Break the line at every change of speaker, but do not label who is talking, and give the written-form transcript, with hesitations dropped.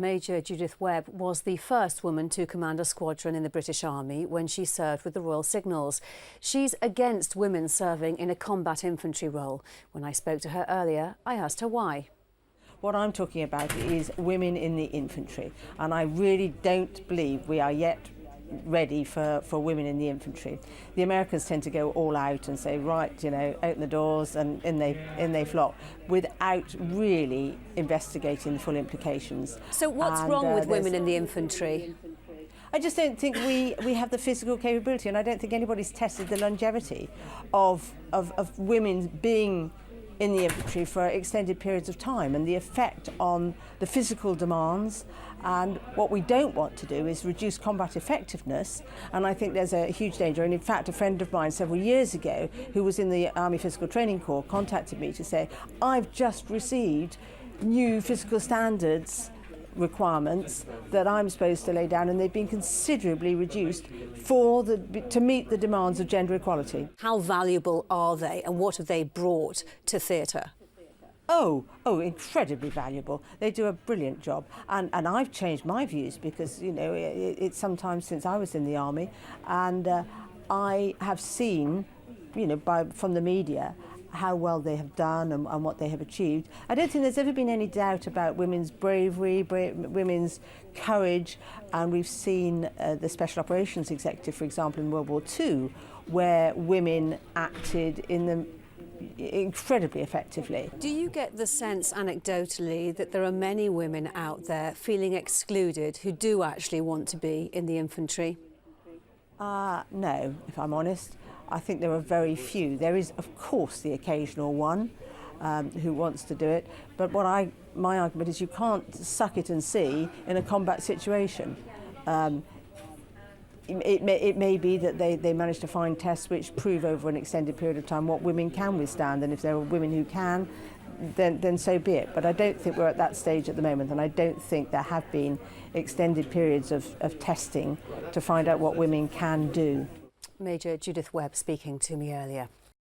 Major Judith Webb was the first woman to command a squadron in the British Army when she served with the Royal Signals. She's against women serving in a combat infantry role. When I spoke to her earlier, I asked her why.
What I'm talking about is women in the infantry, and I really don't believe we are yet ready for women in the infantry. The Americans tend to go all out and say, right, you know, open the doors, and in they flock, without really investigating the full implications.
So what's wrong with women in the infantry?
I just don't think we have the physical capability, and I don't think anybody's tested the longevity of women being in the infantry for extended periods of time and the effect on the physical demands. And what we don't want to do is reduce combat effectiveness, and I think there's a huge danger. And in fact, a friend of mine several years ago who was in the Army Physical Training Corps contacted me to say, I've just received new physical standards requirements that I'm supposed to lay down, and they've been considerably reduced to meet the demands of gender equality.
How valuable are they, and what have they brought to theatre?
Oh, incredibly valuable. They do a brilliant job. And I've changed my views because, you know, it's sometimes since I was in the army, and I have seen, you know, from the media, how well they have done and what they have achieved. I don't think there's ever been any doubt about women's bravery, women's courage, and we've seen the Special Operations Executive, for example, in World War II, where women acted incredibly effectively.
Do you get the sense, anecdotally, that there are many women out there feeling excluded who do actually want to be in the infantry?
No, if I'm honest. I think there are very few. There is, of course, the occasional one who wants to do it, but my argument is you can't suck it and see in a combat situation. It may be that they manage to find tests which prove over an extended period of time what women can withstand, and if there are women who can, then so be it. But I don't think we're at that stage at the moment, and I don't think there have been extended periods of testing to find out what women can do.
Major Judith Webb speaking to me earlier.